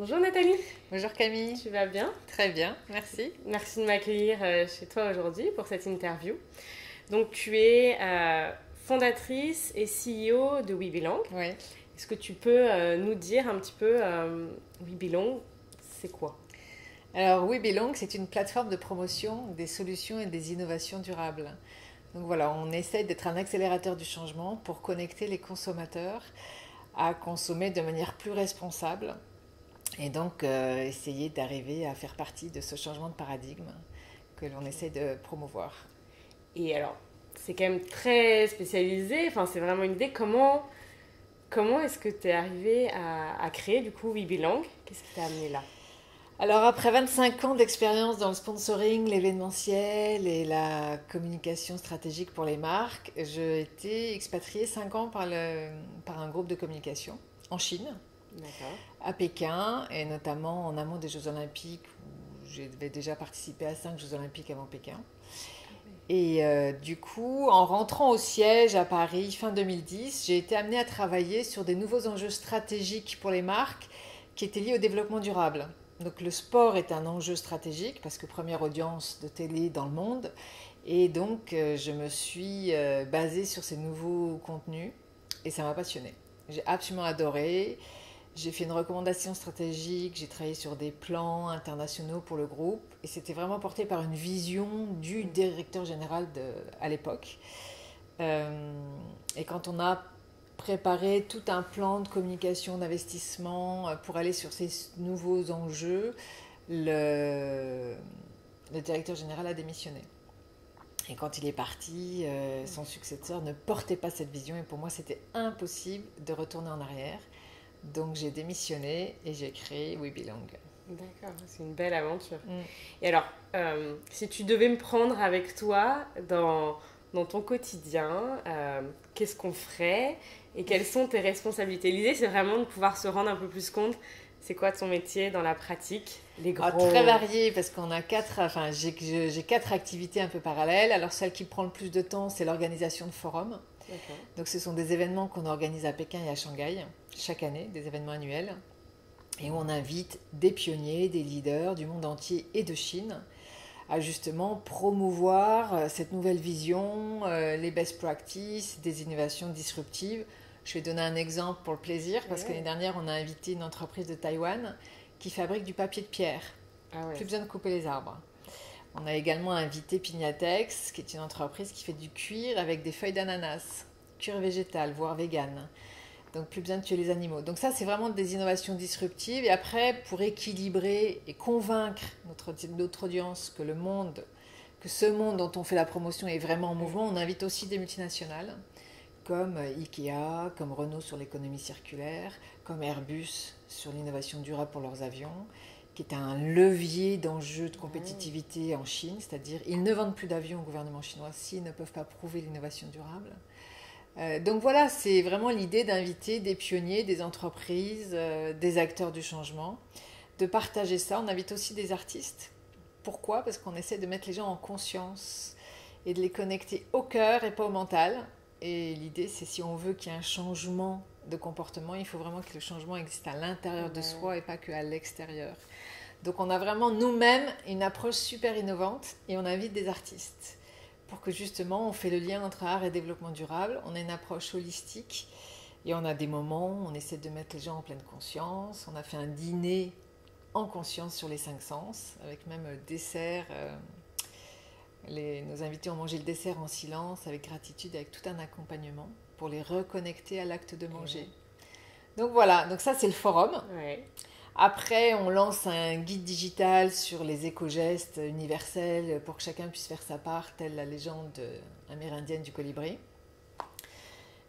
Bonjour Nathalie, Bonjour Camille. tu vas bien? Très bien, merci. Merci de m'accueillir chez toi aujourd'hui pour cette interview. Donc tu es fondatrice et CEO de We Belong. Oui. Est-ce que tu peux nous dire un petit peu We Belong, c'est quoi? Alors We Belong, c'est une plateforme de promotion des solutions et des innovations durables. Donc voilà, on essaie d'être un accélérateur du changement pour connecter les consommateurs à consommer de manière plus responsable et donc essayer d'arriver à faire partie de ce changement de paradigme que l'on essaie de promouvoir. Et alors, c'est quand même très spécialisé, enfin c'est vraiment une idée. Comment est-ce que tu es arrivé à créer du coup We Belong? Qu'est-ce qui t'a amené là? Alors après 25 ans d'expérience dans le sponsoring, l'événementiel et la communication stratégique pour les marques, j'ai été expatriée 5 ans par un groupe de communication en Chine, D'accord. à Pékin, et notamment en amont des Jeux Olympiques, où j'avais déjà participé à 5 Jeux Olympiques avant Pékin. Et du coup, en rentrant au siège à Paris fin 2010, j'ai été amenée à travailler sur des nouveaux enjeux stratégiques pour les marques qui étaient liés au développement durable. Donc le sport est un enjeu stratégique parce que première audience de télé dans le monde. Et donc je me suis basée sur ces nouveaux contenus et ça m'a passionnée. J'ai absolument adoré. J'ai fait une recommandation stratégique, j'ai travaillé sur des plans internationaux pour le groupe et c'était vraiment porté par une vision du directeur général à l'époque. Et quand on a préparé tout un plan de communication, d'investissement pour aller sur ces nouveaux enjeux, le, le directeur général a démissionné. Et quand il est parti, son successeur ne portait pas cette vision et pour moi c'était impossible de retourner en arrière. Donc j'ai démissionné et j'ai créé We Belong. D'accord, c'est une belle aventure. Mm. Et alors, si tu devais me prendre avec toi dans ton quotidien, qu'est-ce qu'on ferait et quelles sont tes responsabilités? L'idée, c'est vraiment de pouvoir se rendre un peu plus compte, c'est quoi ton métier dans la pratique, les Ah, gros... très varié parce qu'on a j'ai 4 activités un peu parallèles. Alors celle qui prend le plus de temps, c'est l'organisation de forums. D'accord. Donc ce sont des événements qu'on organise à Pékin et à Shanghai chaque année, des événements annuels. Et où on invite des pionniers, des leaders du monde entier et de Chine à justement promouvoir cette nouvelle vision, les best practices, des innovations disruptives. Je vais donner un exemple pour le plaisir, parce que l'année dernière, on a invité une entreprise de Taïwan qui fabrique du papier de pierre. Ah ouais. Plus besoin de couper les arbres. On a également invité Pignatex, qui est une entreprise qui fait du cuir avec des feuilles d'ananas, cuir végétal, voire vegan. Donc plus besoin de tuer les animaux. Donc ça, c'est vraiment des innovations disruptives. Et après, pour équilibrer et convaincre notre audience que ce monde dont on fait la promotion est vraiment en mouvement, on invite aussi des multinationales comme Ikea, comme Renault sur l'économie circulaire, comme Airbus sur l'innovation durable pour leurs avions, qui est un levier d'enjeu de compétitivité en Chine, c'est-à-dire ils ne vendent plus d'avions au gouvernement chinois s'ils ne peuvent pas prouver l'innovation durable. Donc voilà, c'est vraiment l'idée d'inviter des pionniers, des entreprises, des acteurs du changement, de partager ça. On invite aussi des artistes. Pourquoi? Parce qu'on essaie de mettre les gens en conscience et de les connecter au cœur et pas au mental. Et l'idée, c'est si on veut qu'il y ait un changement de comportement, il faut vraiment que le changement existe à l'intérieur de soi et pas qu'à l'extérieur. Donc on a vraiment nous-mêmes une approche super innovante et on invite des artistes pour que justement on fait le lien entre art et développement durable. On a une approche holistique et on a des moments où on essaie de mettre les gens en pleine conscience. On a fait un dîner en conscience sur les 5 sens, avec même dessert. Nos invités ont mangé le dessert en silence, avec gratitude, avec tout un accompagnement pour les reconnecter à l'acte de manger. Donc voilà, donc ça c'est le forum. Ouais. Après, on lance un guide digital sur les éco-gestes universels pour que chacun puisse faire sa part, telle la légende amérindienne du colibri.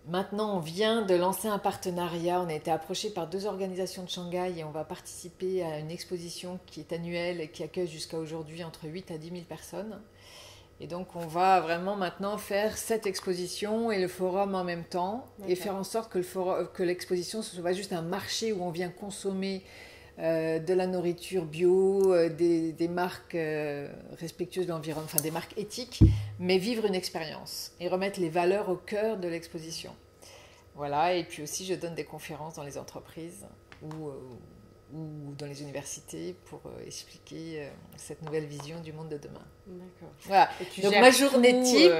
Maintenant, on vient de lancer un partenariat. On a été approché par 2 organisations de Shanghai et on va participer à une exposition qui est annuelle et qui accueille jusqu'à aujourd'hui entre 8 à 10 000 personnes. Et donc, on va vraiment maintenant faire cette exposition et le forum en même temps. Et faire en sorte que l'exposition ne soit pas juste un marché où on vient consommer de la nourriture bio, des marques respectueuses de l'environnement, enfin des marques éthiques, mais vivre une expérience et remettre les valeurs au cœur de l'exposition. Voilà, et puis aussi je donne des conférences dans les entreprises où ou dans les universités pour expliquer cette nouvelle vision du monde de demain. D'accord. Voilà. Donc ma journée type,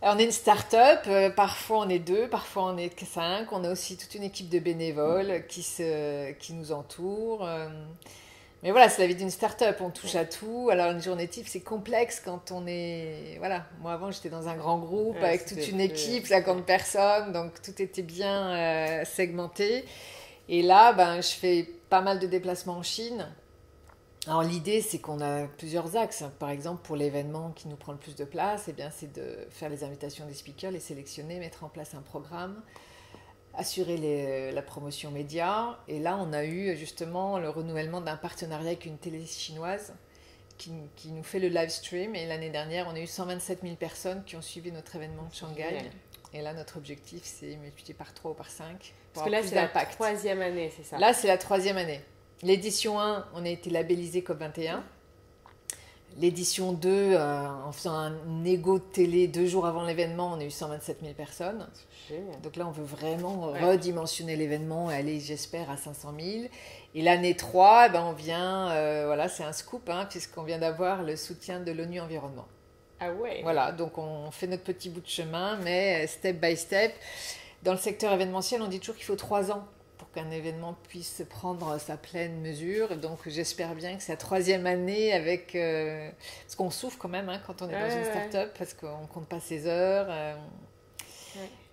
on est une start-up, parfois on est 2, parfois on est 5, on a aussi toute une équipe de bénévoles qui nous entourent. Mais voilà, c'est la vie d'une start-up, on touche à tout. Alors une journée type, c'est complexe quand on est... Voilà, moi avant j'étais dans un grand groupe avec toute une équipe, 50 personnes, donc tout était bien segmenté. Et là, je fais pas mal de déplacements en Chine. Alors l'idée, c'est qu'on a plusieurs axes. Par exemple, pour l'événement qui nous prend le plus de place, eh bien, c'est de faire les invitations des speakers, les sélectionner, mettre en place un programme, assurer la promotion média. Et là, on a eu justement le renouvellement d'un partenariat avec une télé chinoise qui nous fait le live stream. Et l'année dernière, on a eu 127 000 personnes qui ont suivi notre événement de Shanghai. Et là, notre objectif, c'est multiplier par 3 ou par 5. Parce que là, c'est la 3e année, c'est ça? Là, c'est la 3e année. L'édition 1, on a été labellisé COP21. L'édition 2, en faisant un égo de télé 2 jours avant l'événement, on a eu 127 000 personnes. Donc là, on veut vraiment redimensionner l'événement et aller, j'espère, à 500 000. Et l'année 3, on vient, voilà, c'est un scoop, puisqu'on vient d'avoir le soutien de l'ONU Environnement. Ah ouais. Voilà, donc on fait notre petit bout de chemin, mais step by step. Dans le secteur événementiel, on dit toujours qu'il faut 3 ans pour qu'un événement puisse prendre sa pleine mesure. Donc j'espère bien que c'est la 3e année avec... parce qu'on souffre quand même quand on est dans une start-up, parce qu'on ne compte pas ses heures.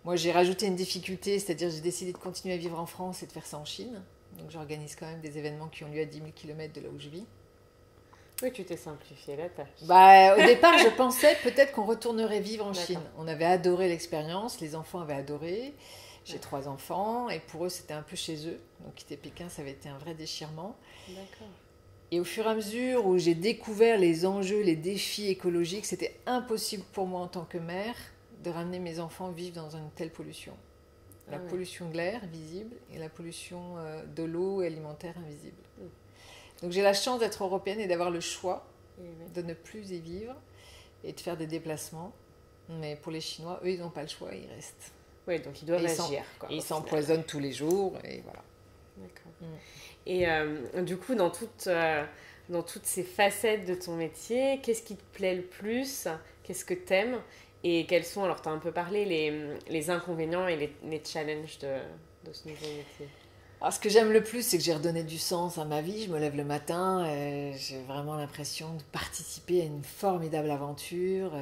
Moi, j'ai rajouté une difficulté, c'est-à-dire j'ai décidé de continuer à vivre en France et de faire ça en Chine. Donc j'organise quand même des événements qui ont lieu à 10 000 km de là où je vis. Oui, tu t'es simplifié la tâche. Au départ, je pensais peut-être qu'on retournerait vivre en Chine. On avait adoré l'expérience, les enfants avaient adoré. J'ai 3 enfants et pour eux, c'était un peu chez eux. Donc quitter Pékin, ça avait été un vrai déchirement. D'accord. Et au fur et à mesure où j'ai découvert les enjeux, les défis écologiques, c'était impossible pour moi en tant que mère de ramener mes enfants vivre dans une telle pollution. La pollution de l'air visible et la pollution de l'eau et alimentaire invisible. Donc j'ai la chance d'être européenne et d'avoir le choix de ne plus y vivre et de faire des déplacements. Mais pour les Chinois, eux, ils n'ont pas le choix, ils restent. Oui, donc ils doivent agir. Ils s'empoisonnent tous les jours et voilà. D'accord. Et du coup, dans toutes ces facettes de ton métier, qu'est-ce qui te plaît le plus? Qu'est-ce que t'aimes? Et quels sont, alors tu as un peu parlé, les inconvénients et les challenges de ce nouveau métier? Alors, ce que j'aime le plus, c'est que j'ai redonné du sens à ma vie. Je me lève le matin, j'ai vraiment l'impression de participer à une formidable aventure,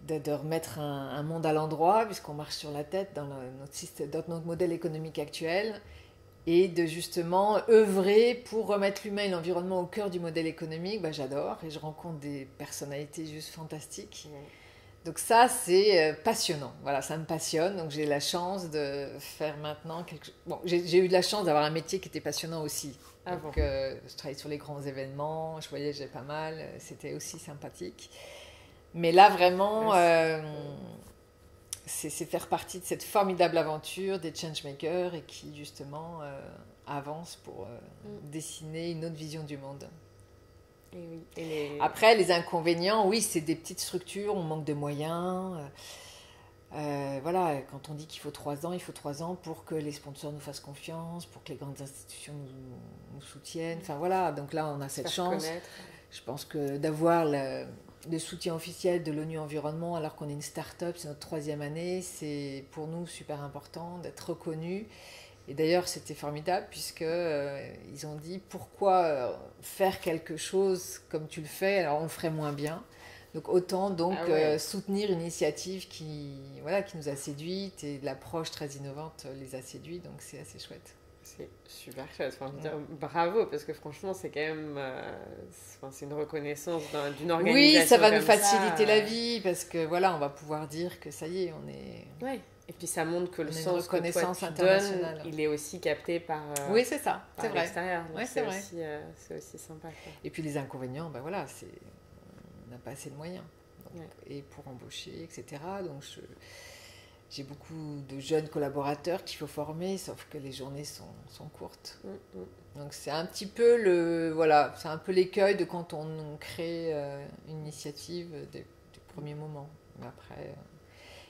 de remettre un monde à l'endroit, puisqu'on marche sur la tête dans notre modèle économique actuel, et de justement œuvrer pour remettre l'humain et l'environnement au cœur du modèle économique. J'adore, et je rencontre des personnalités juste fantastiques. Donc ça, c'est passionnant. Voilà, ça me passionne. Donc j'ai la chance de faire maintenant quelque chose. Bon, j'ai eu de la chance d'avoir un métier qui était passionnant aussi. Donc je travaillais sur les grands événements, je voyageais pas mal, c'était aussi sympathique. Mais là, vraiment, c'est faire partie de cette formidable aventure des changemakers et qui, justement, avancent pour dessiner une autre vision du monde. Et oui. Après, les inconvénients, oui, c'est des petites structures, on manque de moyens. Voilà, quand on dit qu'il faut 3 ans, il faut 3 ans pour que les sponsors nous fassent confiance, pour que les grandes institutions nous soutiennent. Enfin voilà, donc là, on a cette chance. Je pense que d'avoir le soutien officiel de l'ONU Environnement, alors qu'on est une start-up, c'est notre 3e année, c'est pour nous super important d'être reconnus. Et d'ailleurs, c'était formidable puisqu'ils ont dit pourquoi faire quelque chose comme tu le fais, alors on le ferait moins bien. Donc autant soutenir une initiative qui nous a séduites et l'approche très innovante les a séduits, donc c'est assez chouette. C'est super chouette. Enfin, je veux dire, bravo, parce que franchement, c'est quand même c'est une reconnaissance d'une organisation. Oui, ça va nous faciliter la vie parce que voilà, on va pouvoir dire que ça y est, on est. Ouais. Et puis ça montre que le sens que toi tu donnes, il est aussi capté par. Oui, c'est ça. C'est vrai. L'extérieur. Donc c'est vrai. C'est aussi sympa. Quoi. Et puis les inconvénients, voilà, on n'a pas assez de moyens. Donc, et pour embaucher, etc. Donc j'ai beaucoup de jeunes collaborateurs qu'il faut former, sauf que les journées sont courtes. Donc c'est un petit peu c'est un peu l'écueil de quand on crée une initiative du premier moment. Mais après,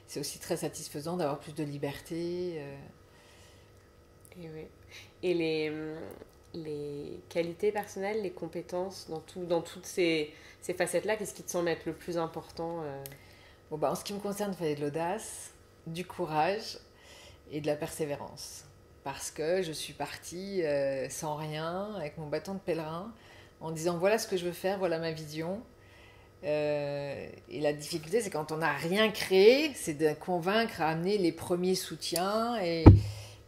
c'est aussi très satisfaisant d'avoir plus de liberté. Et oui. Et les qualités personnelles, les compétences dans toutes ces facettes-là, qu'est-ce qui te semble être le plus important Bon, bah, en ce qui me concerne, il fallait de l'audace, du courage et de la persévérance. Parce que je suis partie sans rien, avec mon bâton de pèlerin, en disant voilà ce que je veux faire, voilà ma vision. Et la difficulté, c'est quand on n'a rien créé, c'est de convaincre à amener les premiers soutiens. Et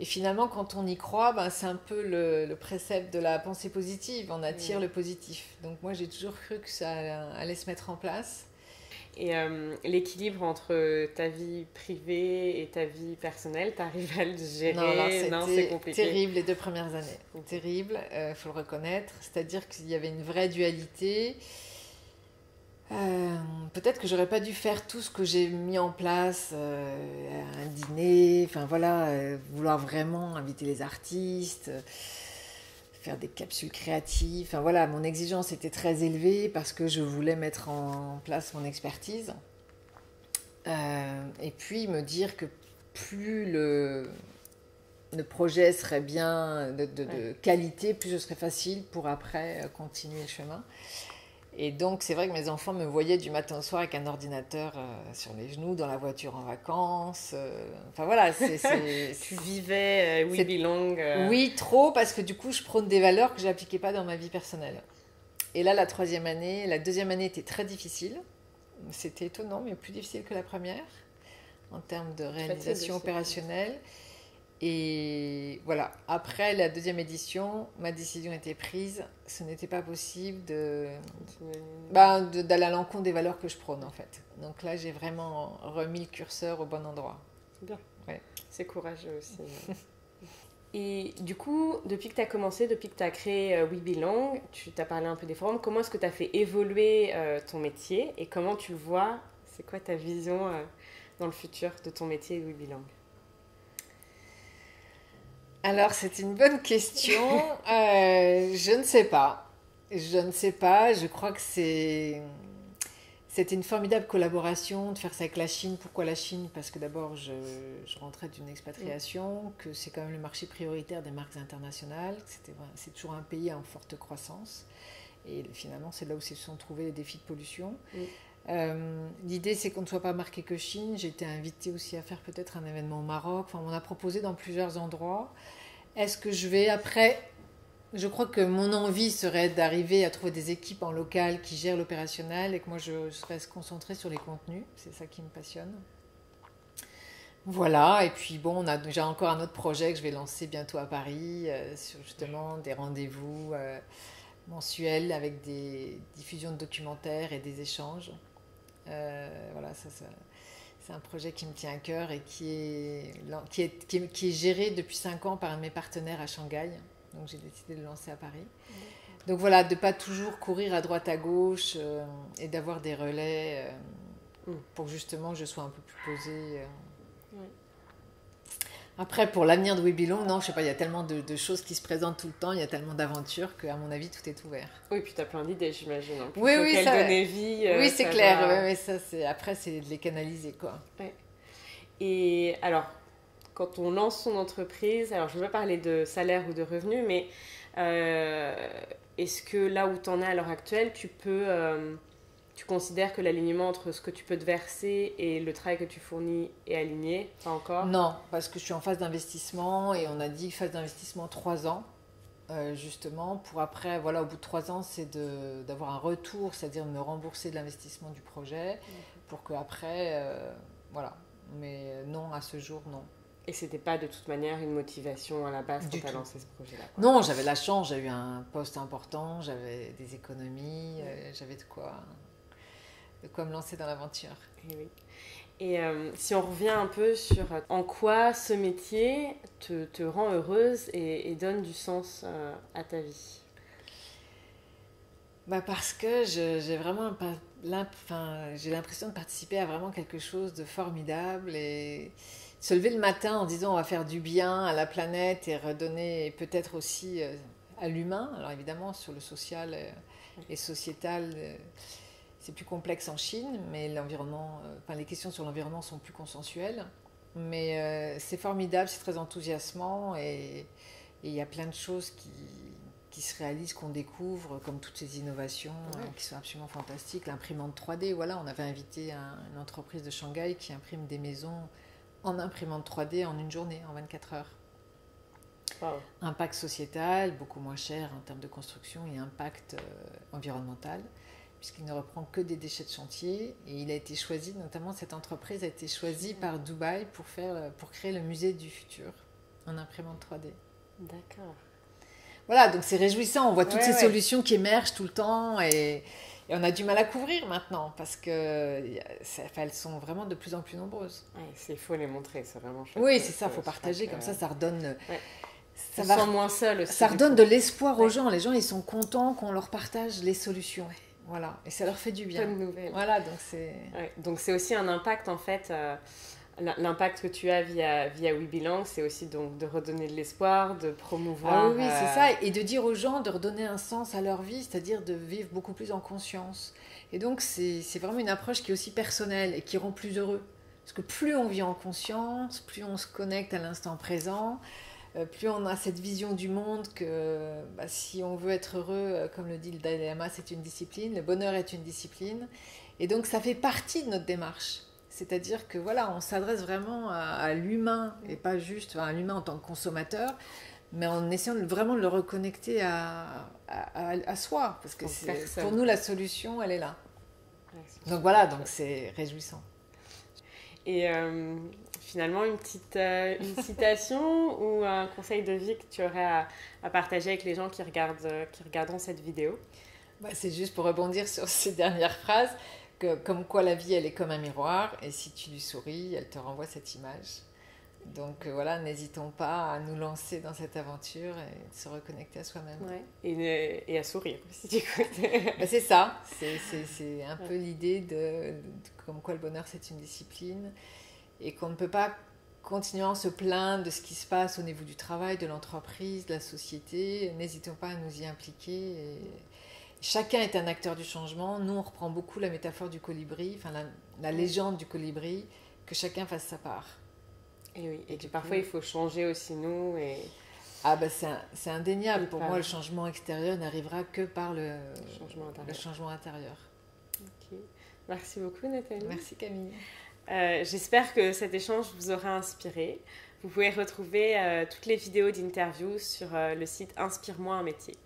finalement, quand on y croit, ben, c'est un peu le précepte de la pensée positive. On attire le positif. Donc moi, j'ai toujours cru que ça allait se mettre en place. Et l'équilibre entre ta vie privée et ta vie personnelle, t'arrives à le gérer? Non, c'est compliqué. Terrible les 2 premières années. Terrible, faut le reconnaître. C'est-à-dire qu'il y avait une vraie dualité. Peut-être que j'aurais pas dû faire tout ce que j'ai mis en place, un dîner, enfin voilà, vouloir vraiment inviter les artistes, faire des capsules créatives, enfin voilà, mon exigence était très élevée parce que je voulais mettre en place mon expertise. Et puis me dire que plus le projet serait bien de qualité, plus ce serait facile pour après continuer le chemin. Et donc, c'est vrai que mes enfants me voyaient du matin au soir avec un ordinateur sur les genoux, dans la voiture en vacances. Enfin voilà, Tu vivais We Belong. Oui, trop, parce que du coup, je prône des valeurs que je n'appliquais pas dans ma vie personnelle. Et là, la deuxième année était très difficile. C'était étonnant, mais plus difficile que la première, en termes de réalisation opérationnelle. Et voilà, après la deuxième édition, ma décision était prise. Ce n'était pas possible d'aller à l'encontre des valeurs que je prône, en fait. Donc là, j'ai vraiment remis le curseur au bon endroit. C'est bien. Ouais. C'est courageux aussi. Et du coup, depuis que tu as commencé, depuis que tu as créé We Belong, tu t'as parlé un peu des forums, comment est-ce que tu as fait évoluer ton métier et comment tu le vois? C'est quoi ta vision dans le futur de ton métier We Belong? Alors, c'est une bonne question. Je ne sais pas. Je crois que c'était une formidable collaboration de faire ça avec la Chine. Pourquoi la Chine? Parce que d'abord, je rentrais d'une expatriation, que c'est quand même le marché prioritaire des marques internationales. C'est toujours un pays en forte croissance. Et finalement, c'est là où se sont trouvés les défis de pollution. L'idée, c'est qu'on ne soit pas marqué que Chine. J'ai été invitée aussi à faire peut-être un événement au Maroc. Enfin, on m'a proposé dans plusieurs endroits. Est-ce que je vais après? Je crois que mon envie serait d'arriver à trouver des équipes en local qui gèrent l'opérationnel et que moi je serais concentrée sur les contenus. C'est ça qui me passionne. Voilà, et puis bon, on a déjà encore un autre projet que je vais lancer bientôt à Paris sur justement des rendez-vous mensuels avec des diffusions de documentaires et des échanges. Voilà, c'est un projet qui me tient à cœur et qui est géré depuis 5 ans par un de mes partenaires à Shanghai. Donc j'ai décidé de le lancer à Paris. Donc voilà, de ne pas toujours courir à droite à gauche et d'avoir des relais pour que justement je sois un peu plus posée. Après, pour l'avenir de We Belong, non, je sais pas, il y a tellement de choses qui se présentent tout le temps, il y a tellement d'aventures qu'à mon avis, tout est ouvert. Oui, puis tu as plein d'idées, j'imagine. Hein. Oui, ça, donner vie. Oui, c'est clair. Va... Ouais, ça, après, c'est de les canaliser, quoi. Ouais. Et alors, quand on lance son entreprise, alors je ne vais pas parler de salaire ou de revenus, mais est-ce que là où tu en es à l'heure actuelle, tu considères que l'alignement entre ce que tu peux te verser et le travail que tu fournis est aligné? Pas encore? Non, parce que je suis en phase d'investissement et on a dit phase d'investissement 3 ans, justement, pour après, voilà, au bout de 3 ans, c'est d'avoir un retour, c'est-à-dire de me rembourser de l'investissement du projet, pour qu'après, voilà. Mais non, à ce jour, non. Et c'était pas de toute manière une motivation à la base quand tu as lancé ce projet-là? Non, j'avais la chance, j'ai eu un poste important, j'avais des économies, j'avais de quoi me lancer dans l'aventure. Et oui. Et si on revient un peu sur en quoi ce métier te rend heureuse et donne du sens à ta vie? Parce que j'ai vraiment j'ai l'impression de participer à vraiment quelque chose de formidable et se lever le matin en disant on va faire du bien à la planète et redonner peut-être aussi à l'humain. Alors évidemment sur le social et sociétal c'est plus complexe en Chine, mais les questions sur l'environnement sont plus consensuelles. Mais c'est formidable, c'est très enthousiasmant et il y a plein de choses qui se réalisent, qu'on découvre, comme toutes ces innovations qui sont absolument fantastiques. L'imprimante 3D, voilà, on avait invité une entreprise de Shanghai qui imprime des maisons en imprimante 3D en une journée, en 24 heures. Wow. Impact sociétal, beaucoup moins cher en termes de construction, et impact environnemental, puisqu'il ne reprend que des déchets de chantier. Et il a été choisi, notamment cette entreprise a été choisie par Dubaï pour créer le musée du futur en imprimante 3D. D'accord. Voilà, donc c'est réjouissant, on voit toutes ces solutions qui émergent tout le temps, et on a du mal à couvrir maintenant, parce qu'elles sont vraiment de plus en plus nombreuses. Il faut les montrer, c'est vraiment chouette. Oui, c'est ça, il faut partager, comme ça redonne... Ça se sent moins seul aussi. Ça redonne de l'espoir aux gens, les gens ils sont contents qu'on leur partage les solutions. Voilà, et ça leur fait du bien. Bonne nouvelle. Voilà, donc c'est... Donc c'est aussi un impact en fait... L'impact que tu as via We Belong, c'est aussi donc de redonner de l'espoir, de promouvoir... oui, c'est ça, et de dire aux gens de redonner un sens à leur vie, c'est-à-dire de vivre beaucoup plus en conscience. Et donc c'est vraiment une approche qui est aussi personnelle et qui rend plus heureux. Parce que plus on vit en conscience, plus on se connecte à l'instant présent, plus on a cette vision du monde que si on veut être heureux, comme le dit le Dalai Lama, c'est une discipline, le bonheur est une discipline. Et donc ça fait partie de notre démarche. C'est-à-dire que voilà, on s'adresse vraiment à l'humain, et pas juste à l'humain en tant que consommateur, mais en essayant vraiment de le reconnecter à soi. Parce que pour nous, la solution, elle est là. Donc voilà, donc c'est réjouissant. Et finalement, une citation ou un conseil de vie que tu aurais à partager avec les gens qui regarderont cette vidéo? C'est juste pour rebondir sur ces dernières phrases. Comme quoi la vie elle est comme un miroir, et si tu lui souris elle te renvoie cette image. Donc voilà, n'hésitons pas à nous lancer dans cette aventure et de se reconnecter à soi-même. Et à sourire si tu écoutes. C'est ça, c'est un peu l'idée de comme quoi le bonheur c'est une discipline, et qu'on ne peut pas continuer à se plaindre de ce qui se passe au niveau du travail, de l'entreprise, de la société. N'hésitons pas à nous y impliquer. Chacun est un acteur du changement. Nous, on reprend beaucoup la métaphore du colibri, enfin la légende du colibri, que chacun fasse sa part. Et oui, et que parfois il faut changer aussi nous. C'est indéniable. Pour moi, le changement extérieur n'arrivera que par le changement intérieur. Okay. Merci beaucoup, Nathalie. Merci, Camille. J'espère que cet échange vous aura inspiré. Vous pouvez retrouver toutes les vidéos d'interviews sur le site Inspire-moi un métier.